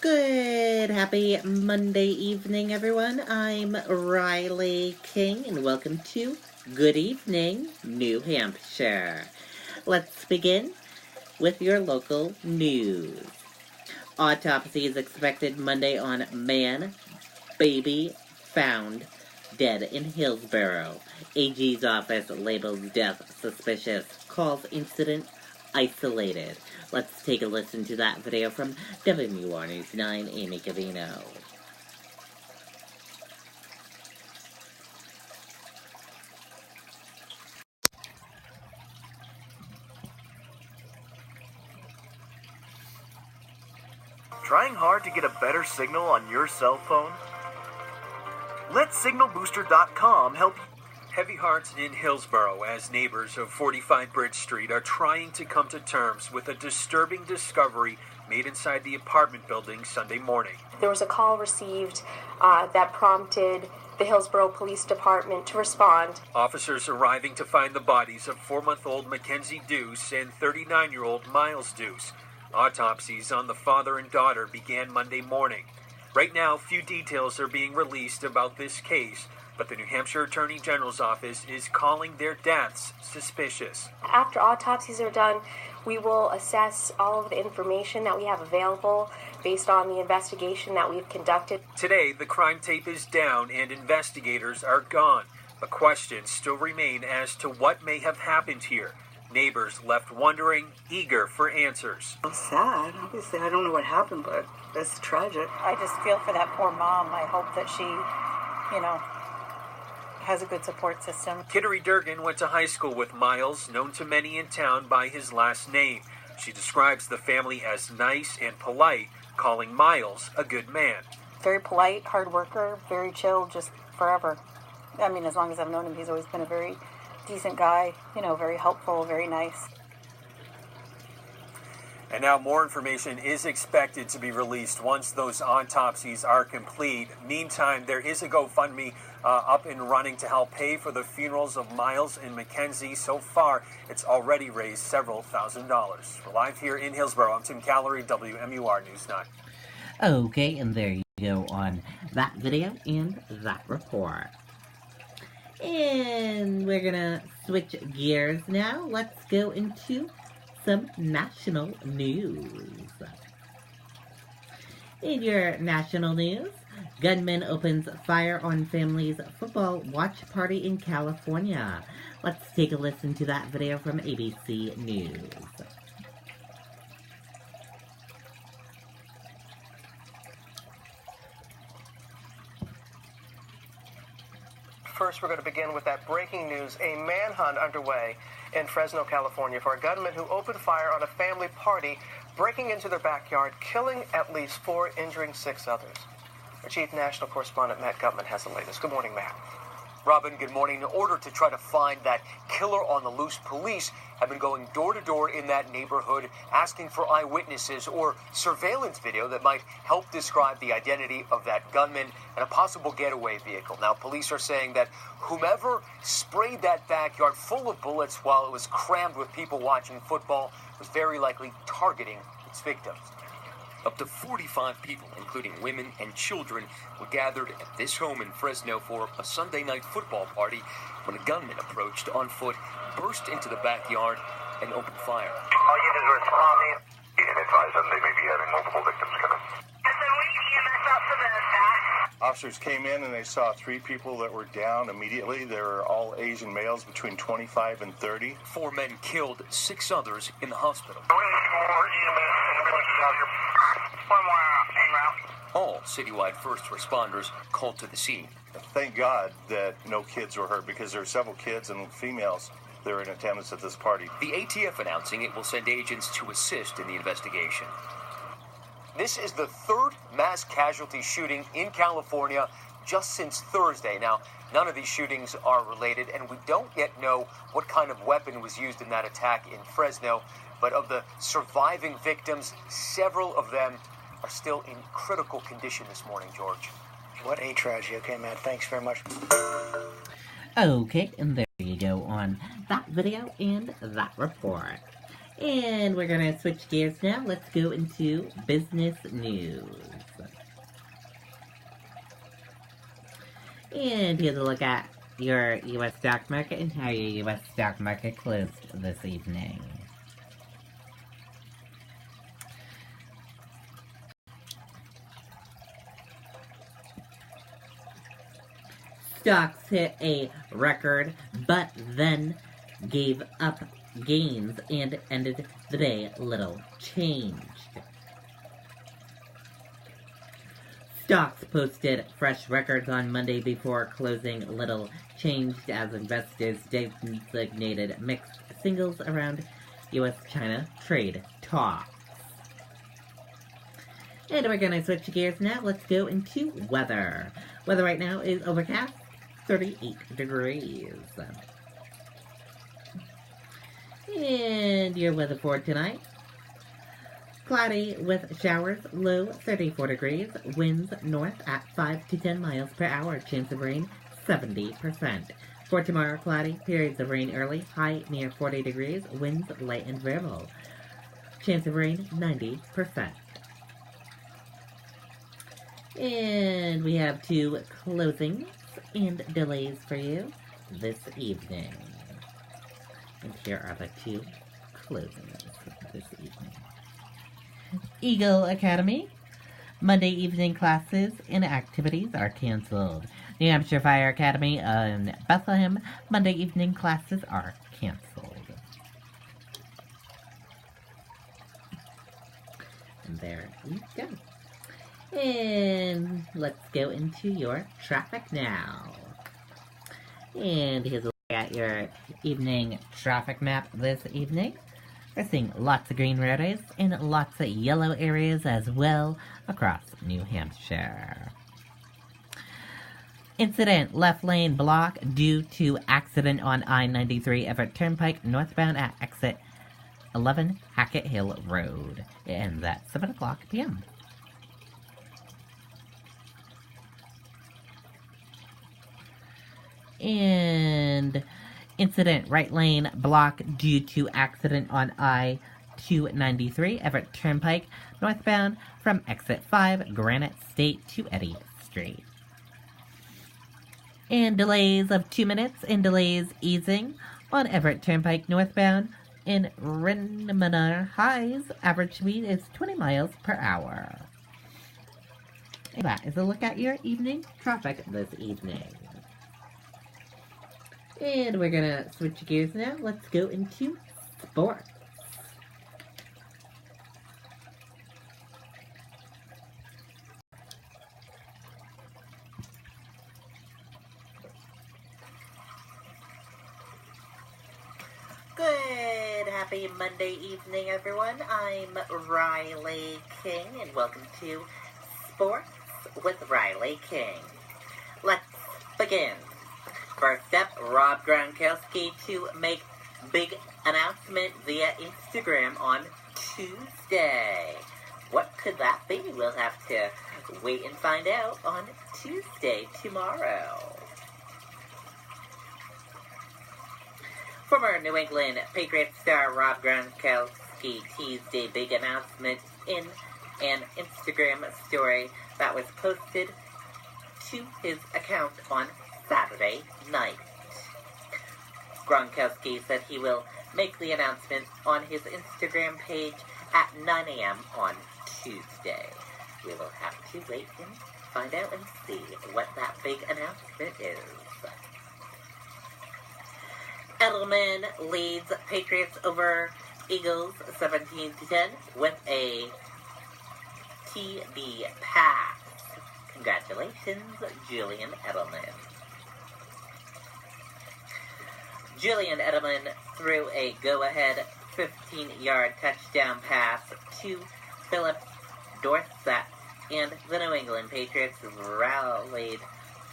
Good, happy Monday evening, everyone. I'm Riley King, and welcome to Good Evening, New Hampshire. Let's begin with your local news. Autopsy is expected Monday on man, baby found dead in Hillsborough. AG's office labels death suspicious, calls incident isolated. Let's take a listen to that video from WR News 9, Amy Cavino. Trying hard to get a better signal on your cell phone? Let signalbooster.com help you. Heavy hearts in Hillsborough as neighbors of 45 Bridge Street are trying to come to terms with a disturbing discovery made inside the apartment building Sunday morning. There was a call received that prompted the Hillsborough Police Department to respond. Officers arriving to find the bodies of 4-month-old Mackenzie Deuce and 39-year-old Miles Deuce. Autopsies on the father and daughter began Monday morning. Right now, few details are being released about this case, but the New Hampshire Attorney General's office is calling their deaths suspicious. After autopsies are done, we will assess all of the information that we have available based on the investigation that we've conducted. Today, the crime tape is down and investigators are gone, but questions still remain as to what may have happened here. Neighbors left wondering, eager for answers. It's sad. Obviously, I don't know what happened, but it's tragic. I just feel for that poor mom. I hope that she, has a good support system. Kittery Durgan went to high school with Miles, known to many in town by his last name. She describes the family as nice and polite, calling Miles a good man. Very polite, hard worker, very chill, just forever. I mean, as long as I've known him, he's always been a very decent guy, very helpful, very nice. And now more information is expected to be released once those autopsies are complete. Meantime, there is a GoFundMe up and running to help pay for the funerals of Miles and Mackenzie. So far, it's already raised several $1,000s. We're live here in Hillsborough. I'm Tim Callery, WMUR News 9. Okay, and there you go on that video and that report. And we're gonna switch gears now. Let's go into some national news. In your national news, gunman opens fire on family's football watch party in California. Let's take a listen to that video from ABC News. First, we're going to begin with that breaking news. A manhunt underway in Fresno, California for a gunman who opened fire on a family party, breaking into their backyard, killing at least 4, injuring 6 others. Our chief national correspondent, Matt Gutman, has the latest. Good morning, Matt. Robin, good morning. In order to try to find that killer on the loose, police have been going door to door in that neighborhood asking for eyewitnesses or surveillance video that might help describe the identity of that gunman and a possible getaway vehicle. Now, police are saying that whomever sprayed that backyard full of bullets while it was crammed with people watching football was very likely targeting its victims. Up to 45 people, including women and children, were gathered at this home in Fresno for a Sunday night football party when a gunman approached on foot, burst into the backyard, and opened fire. All units are responding. And advise them they may be having multiple victims coming. Officers came in and they saw 3 people that were down immediately. They were all Asian males between 25 and 30. 4 men killed, 6 others in the hospital. All citywide first responders called to the scene. Thank God that no kids were hurt because there are several kids and females that were in attendance at this party. The ATF announcing it will send agents to assist in the investigation. This is the 3rd mass casualty shooting in California just since Thursday. Now, none of these shootings are related, and we don't yet know what kind of weapon was used in that attack in Fresno. But of the surviving victims, several of them are still in critical condition this morning, George. What a tragedy. Okay, Matt, thanks very much. Okay, and there you go on that video and that report. And we're going to switch gears now. Let's go into business news. And here's a look at your U.S. stock market and how your U.S. stock market closed this evening. Stocks hit a record, but then gave up gains and ended the day little changed. Stocks posted fresh records on Monday before closing little changed as investors designated mixed signals around U.S.-China trade talks. And we're going to switch gears now. Let's go into weather. Weather right now is overcast, 38 degrees. And your weather for tonight. Cloudy with showers, low 34 degrees, winds north at 5 to 10 miles per hour, chance of rain 70%. For tomorrow, cloudy, periods of rain early, high near 40 degrees, winds light and variable, chance of rain 90%. And we have 2 closings and delays for you this evening. And here are the 2 closings this evening. Eagle Academy. Monday evening classes and activities are canceled. New Hampshire Fire Academy in Bethlehem. Monday evening classes are canceled. And there you go. And let's go into your traffic now. And here's a look at your evening traffic map this evening. We're seeing lots of green roadways and lots of yellow areas as well across New Hampshire. Incident, left lane block due to accident on I-93 Everett Turnpike northbound at exit 11 Hackett Hill Road. It ends at 7 o'clock p.m. And incident, right lane block due to accident on I-293 Everett Turnpike northbound from exit 5 Granite State to Eddy Street. And delays of 2 minutes and delays easing on Everett Turnpike northbound in Renmanor Highs. Average speed is 20 miles per hour. And that is a look at your evening traffic this evening. And we're going to switch gears now. Let's go into sports. Good, happy Monday evening, everyone. I'm Riley King, and welcome to Sports with Riley King. Let's begin. First up, Rob Gronkowski to make big announcement via Instagram on Tuesday. What could that be? We'll have to wait and find out on Tuesday tomorrow. Former New England Patriots star Rob Gronkowski teased a big announcement in an Instagram story that was posted to his account on Saturday night. Gronkowski said he will make the announcement on his Instagram page at 9 a.m. on Tuesday. We will have to wait and find out and see what that big announcement is. Edelman leads Patriots over Eagles 17-10 with a TD pass. Congratulations, Julian Edelman. Julian Edelman threw a go-ahead 15-yard touchdown pass to Philip Dorsett, and the New England Patriots rallied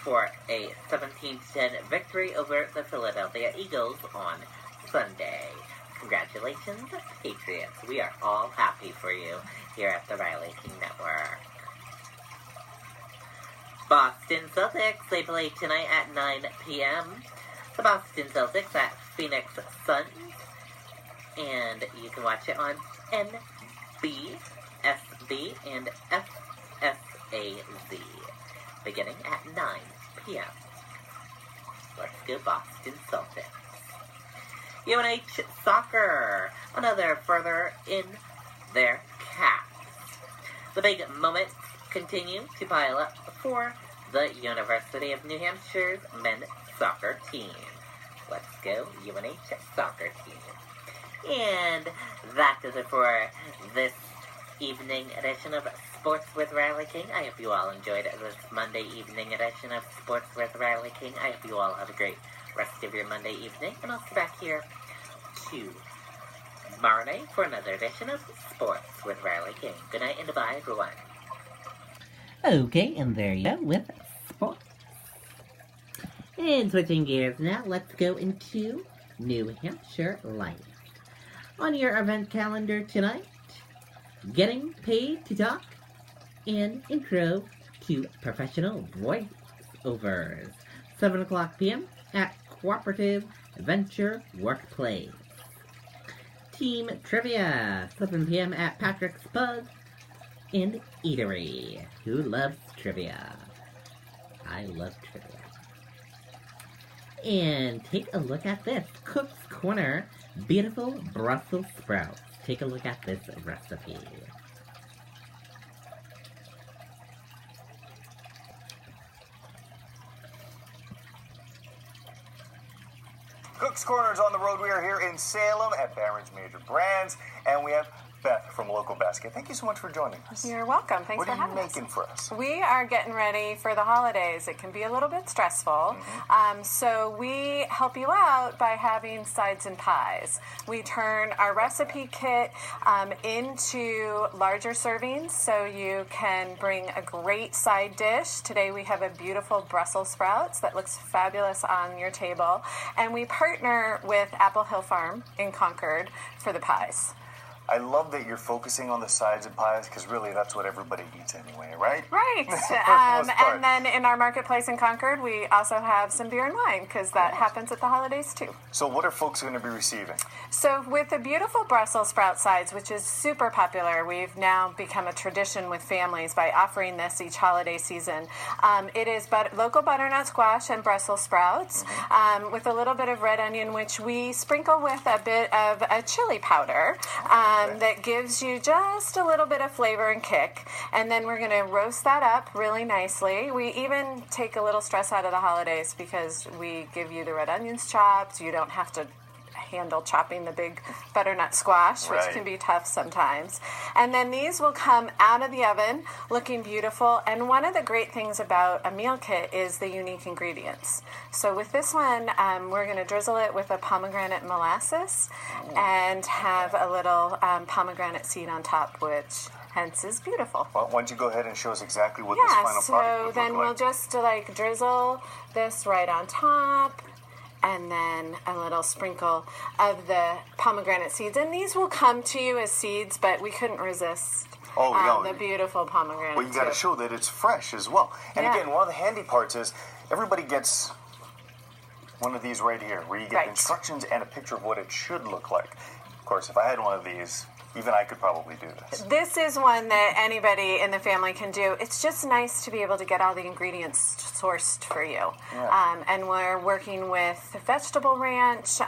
for a 17-10 victory over the Philadelphia Eagles on Sunday. Congratulations, Patriots. We are all happy for you here at the Riley King Network. Boston Celtics, they play tonight at 9 p.m. The Boston Celtics at Phoenix Suns. and you can watch it on NBSB and FSAZ, beginning at 9 p.m. Let's go Boston Celtics. UNH Soccer, another further in their caps. The big moments continue to pile up for the University of New Hampshire's men's soccer team. Let's go UNH Soccer team. And that does it for this evening edition of Sports with Riley King. I hope you all enjoyed this Monday evening edition of Sports with Riley King. I hope you all have a great rest of your Monday evening, and I'll see you back here tomorrow night for another edition of Sports with Riley King. Good night and bye, everyone. Okay, and there you go with sports. And switching gears now, let's go into New Hampshire Life. On your event calendar tonight, Getting Paid to Talk and Intro to Professional Voiceovers, 7 o'clock p.m. at Cooperative Venture Workplace. Team Trivia, 7 p.m. at Patrick's Pub and Eatery. Who loves trivia? I love trivia. And take a look at this. Cook's Corner, beautiful Brussels sprouts. Take a look at this recipe. Cook's Corner is on the road. We are here in Salem at Barron's Major Brands, and we have Beth from Local Basket. Thank you so much for joining us. You're welcome. Thanks for having us. What are you making for us? We are getting ready for the holidays. It can be a little bit stressful. So we help you out by having sides and pies. We turn our recipe kit into larger servings so you can bring a great side dish. Today we have a beautiful Brussels sprouts that looks fabulous on your table. And we partner with Apple Hill Farm in Concord for the pies. I love that you're focusing on the sides and pies because really that's what everybody eats anyway, right? Right. And then in our marketplace in Concord, we also have some beer and wine because that happens at the holidays too. So what are folks going to be receiving? So with the beautiful Brussels sprout sides, which is super popular, we've now become a tradition with families by offering this each holiday season. It is local butternut squash and Brussels sprouts with a little bit of red onion, which we sprinkle with a bit of a chili powder. That gives you just a little bit of flavor and kick. And then we're going to roast that up really nicely. We even take a little stress out of the holidays because we give you the red onions chopped. You don't have to handle chopping the big butternut squash, which can be tough sometimes. And then these will come out of the oven looking beautiful. And one of the great things about a meal kit is the unique ingredients. So with this one, we're going to drizzle it with a pomegranate molasses and have a little pomegranate seed on top, which hence is beautiful. Well, why don't you go ahead and show us exactly what this final product would then look like. We'll just drizzle this right on top. And then a little sprinkle of the pomegranate seeds. And these will come to you as seeds, but we couldn't resist the beautiful pomegranate. Well, you got to show that it's fresh as well. And again, one of the handy parts is everybody gets one of these right here, where you get instructions and a picture of what it should look like. Of course, if I had one of these, even I could probably do this. This is one that anybody in the family can do. It's just nice to be able to get all the ingredients sourced for you. And we're working with Vegetable Ranch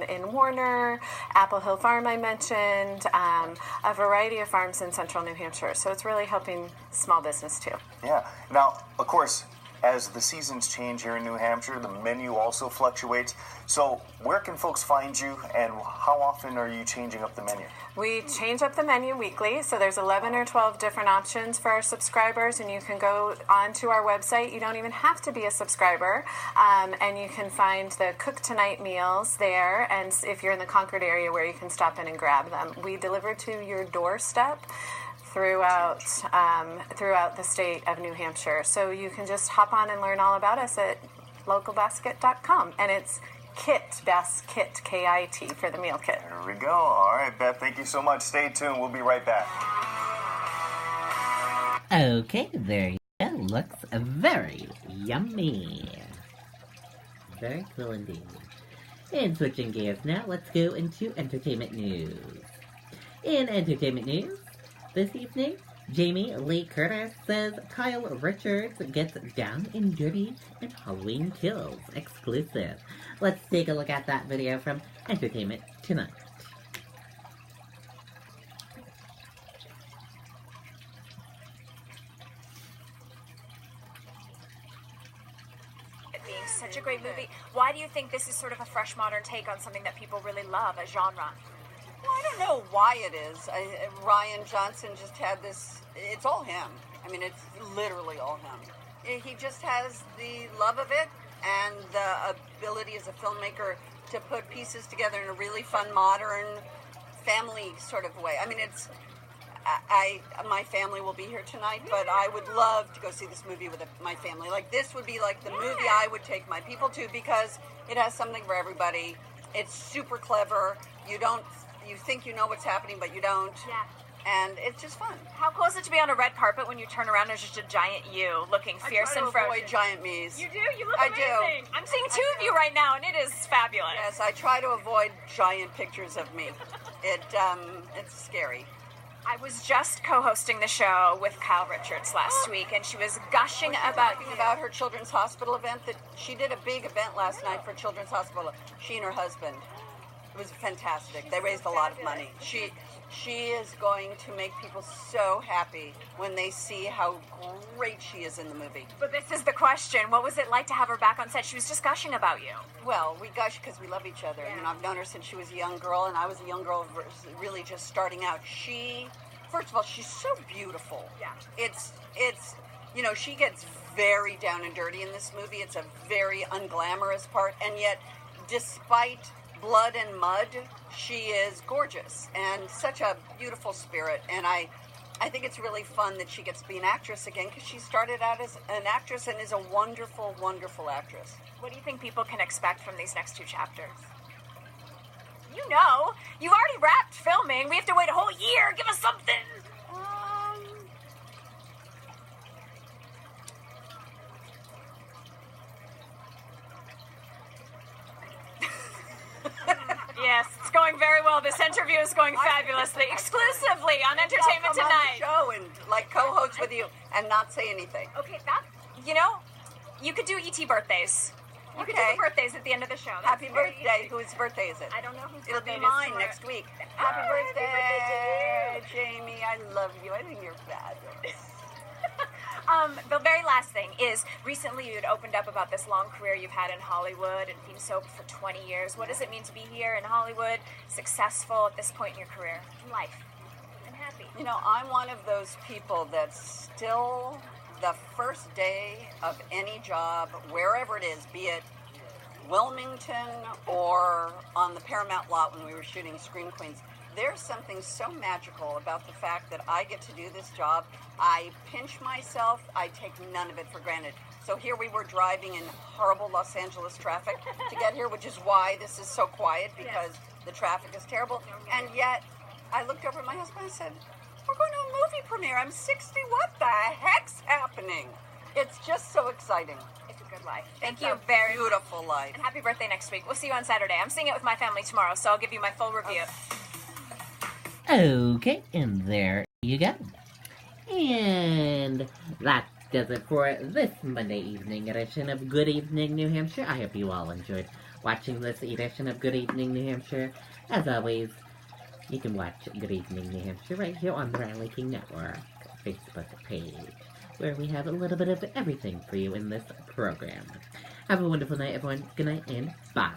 in Warner, Apple Hill Farm I mentioned, a variety of farms in central New Hampshire. So it's really helping small business too. Yeah. Now, of course, as the seasons change here in New Hampshire, the menu also fluctuates. So where can folks find you, and how often are you changing up the menu? We change up the menu weekly, so there's 11 or 12 different options for our subscribers, and you can go onto our website. You don't even have to be a subscriber, and you can find the Cook Tonight meals there, and if you're in the Concord area where you can stop in and grab them. We deliver to your doorstep throughout the state of New Hampshire. So you can just hop on and learn all about us at localbasket.com, and it's KIT, Basket, K-I-T, for the meal kit. There we go. All right, Beth, thank you so much. Stay tuned. We'll be right back. Okay, there you go. Looks very yummy. Very cool indeed. And switching gears now, let's go into entertainment news. In entertainment news, this evening, Jamie Lee Curtis says Kyle Richards gets down and dirty in Halloween Kills exclusive. Let's take a look at that video from Entertainment Tonight. It being such a great movie, why do you think this is sort of a fresh modern take on something that people really love, a genre? Well, I don't know why it is. Ryan Johnson just had this, it's all him. I mean, it's literally all him. He just has the love of it and the ability as a filmmaker to put pieces together in a really fun, modern, family sort of way. I mean, it's, my family will be here tonight, but I would love to go see this movie with my family. Like, this would be like the movie I would take my people to because it has something for everybody. It's super clever. You think you know what's happening, but you don't. Yeah. And it's just fun. How cool is it to be on a red carpet when you turn around and there's just a giant you looking fierce and frozen? I try to avoid giant me's. You do? You look amazing. I'm seeing two of you right now, and it is fabulous. Yes, I try to avoid giant pictures of me. It's scary. I was just co-hosting the show with Kyle Richards last week, and she was gushing about her Children's Hospital event. That she did a big event last night for Children's Hospital. She and her husband. It was fantastic. They raised a lot of money. She is going to make people so happy when they see how great she is in the movie. But this is the question. What was it like to have her back on set? She was just gushing about you. Well, we gush because we love each other. Yeah. You know, I've known her since she was a young girl, and I was a young girl really just starting out. First of all, she's so beautiful. Yeah. It's you know, she gets very down and dirty in this movie. It's a very unglamorous part, and yet, despite blood and mud, she is gorgeous and such a beautiful spirit. And I think it's really fun that she gets to be an actress again because she started out as an actress and is a wonderful, wonderful actress. What do you think people can expect from these next two chapters? You know, you've already wrapped filming. We have to wait a whole year. Give us something. Yes, it's going very well. This interview is going fabulously. Exclusively on Entertainment Tonight. On the show and like co-host with you and not say anything. Okay, you know, you could do ET birthdays. You could do the birthdays at the end of the show. Happy birthday. Whose birthday is it? I don't know whose It'll birthday be mine it is next week. Happy birthday, Jamie. I love you. I think you're fabulous. The very last thing is, recently you had opened up about this long career you've had in Hollywood and being soap for 20 years. What does it mean to be here in Hollywood, successful at this point in your career, in life, and happy? You know, I'm one of those people that's still the first day of any job, wherever it is, be it Wilmington or on the Paramount lot when we were shooting Scream Queens. There's something so magical about the fact that I get to do this job. I pinch myself. I take none of it for granted. So here we were driving in horrible Los Angeles traffic to get here, which is why this is so quiet, because the traffic is terrible. And yet, I looked over at my husband and said, we're going to a movie premiere. I'm 60. What the heck's happening? It's just so exciting. It's a good life. Thank you very much. Beautiful life. And happy birthday next week. We'll see you on Saturday. I'm seeing it with my family tomorrow, so I'll give you my full review. Okay, and there you go. And that does it for this Monday evening edition of Good Evening New Hampshire. I hope you all enjoyed watching this edition of Good Evening New Hampshire. As always, you can watch Good Evening New Hampshire right here on the Riley King Network Facebook page, where we have a little bit of everything for you in this program. Have a wonderful night, everyone. Good night, and bye.